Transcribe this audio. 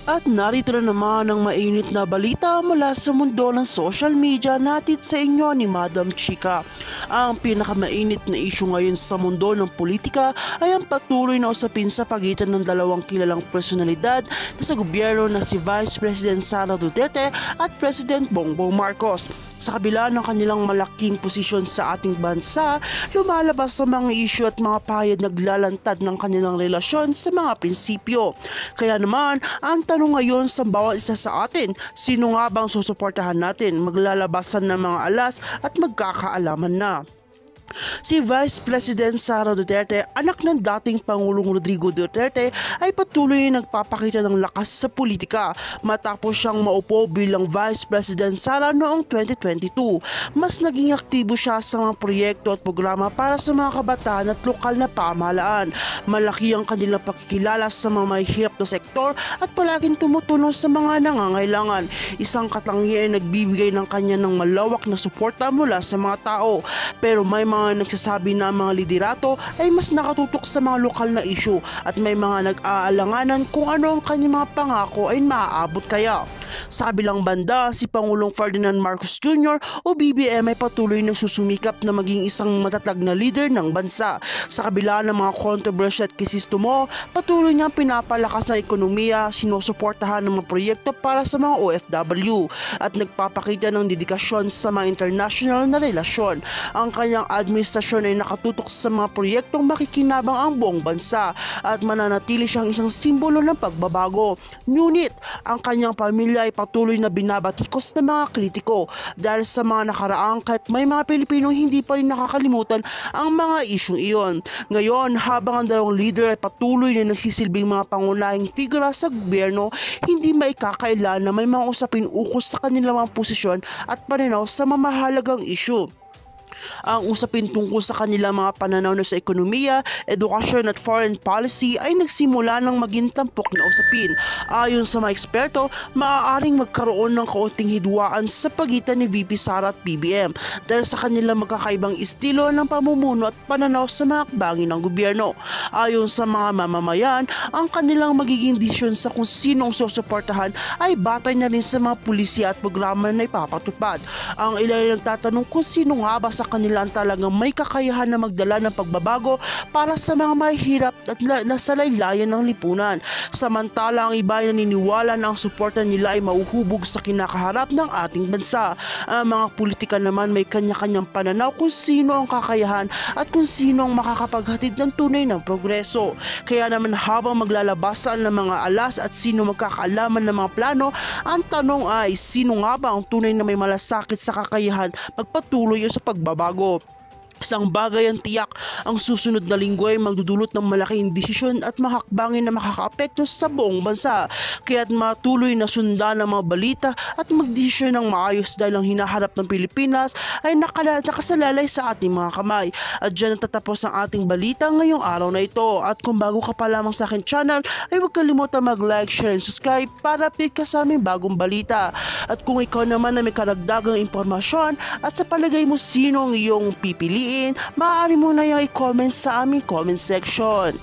At narito na naman ang mainit na balita mula sa mundo ng social media natin sa inyo ni Madam Chika. Ang pinakamainit na issue ngayon sa mundo ng politika ay ang patuloy na usapin sa pagitan ng dalawang kilalang personalidad na sa gobyerno na si Vice President Sara Duterte at President Bongbong Marcos. Sa kabila ng kanilang malaking posisyon sa ating bansa, lumalabas sa mga issue at mga pahayag naglalantad ng kanilang relasyon sa mga prinsipyo. Kaya naman, ang tanong ngayon sa bawat isa sa atin, sino nga bang susuportahan natin? Maglalabasan ng mga alas at magkakaalaman na. Si Vice President Sara Duterte, anak ng dating Pangulong Rodrigo Duterte, ay patuloy na nagpapakita ng lakas sa politika matapos siyang maupo bilang Vice President Sara noong 2022. Mas naging aktibo siya sa mga proyekto at programa para sa mga kabataan at lokal na pamahalaan. Malaki ang kanilang pakikilala sa mga mahihirap na sektor at palaging tumutulong sa mga nangangailangan. Isang katangian ay nagbibigay ng kanya ng malawak na suporta mula sa mga tao. Pero may mga nagsasabi na mga liderato ay mas nakatutok sa mga lokal na issue at may mga nag-aalanganan kung ano ang kanyang mga pangako ay maaabot kaya. Sa kabilang banda, si Pangulong Ferdinand Marcos Jr. o BBM ay patuloy na susumikap na maging isang matatag na leader ng bansa. Sa kabila ng mga kontrobersya at kisistumo, patuloy niyang pinapalakas ang ekonomiya, sinusuportahan ng mga proyekto para sa mga OFW at nagpapakita ng dedikasyon sa mga international na relasyon. Ang kanyang administrasyon ay nakatutok sa mga proyektong makikinabang ang buong bansa at mananatili siyang isang simbolo ng pagbabago. Ngunit, ang kanyang pamilya ay patuloy na binabatikos ng mga kritiko dahil sa mga nakaraang kahit may mga Pilipinong hindi pa rin nakakalimutan ang mga isyong iyon. Ngayon, habang ang dalawang leader ay patuloy na nagsisilbing mga pangunahing figura sa gobyerno, hindi maikakaila na may mga usapin ukol sa kanilang mga posisyon at pananaw sa mamahalagang issue. Ang usapin tungkol sa kanilang mga pananaw na sa ekonomiya, edukasyon at foreign policy ay nagsimula ng maging tampok na usapin. Ayon sa mga eksperto, maaaring magkaroon ng kaunting hidwaan sa pagitan ni VP Sara at BBM dahil sa kanilang magkakaibang estilo ng pamumuno at pananaw sa mga hakbangin ng gobyerno. Ayon sa mga mamamayan, ang kanilang magiging desisyon sa kung sino ang susuportahan ay batay na rin sa mga pulisya at programa na ipapatupad. Ang ilan ay nagtatanong kung sino nga ba sa kanila talagang may kakayahan na magdala ng pagbabago para sa mga mahihirap at nasa laylayan ng lipunan. Samantala, ang iba ay naniniwala na ang suporta nila ay mauhubog sa kinakaharap ng ating bansa. Ang mga politika naman may kanya-kanyang pananaw kung sino ang kakayahan at kung sino ang makakapaghatid ng tunay ng progreso. Kaya naman habang maglalabasan ng mga alas at sino magkakaalaman ng mga plano, ang tanong ay sino nga ba ang tunay na may malasakit sa kakayahan magpatuloy o sa pagbabago. Isang bagay ang tiyak, ang susunod na linggo ay magdudulot ng malaking desisyon at mahakbangin na makakaapekto sa buong bansa. Kaya't matuloy na sundan ang mga balita at magdesisyon ng maayos dahil ang hinaharap ng Pilipinas ay nakasalalay sa ating mga kamay. At dyan natatapos ang ating balita ngayong araw na ito. At kung bago ka pa lamang sa akin channel, ay huwag kalimutan mag-like, share, and subscribe para update ka sa aming bagong balita. At kung ikaw naman na may karagdagang impormasyon at sa palagay mo sino ang iyong pipiliin, maaari mo na yung i-comment sa aming comment section.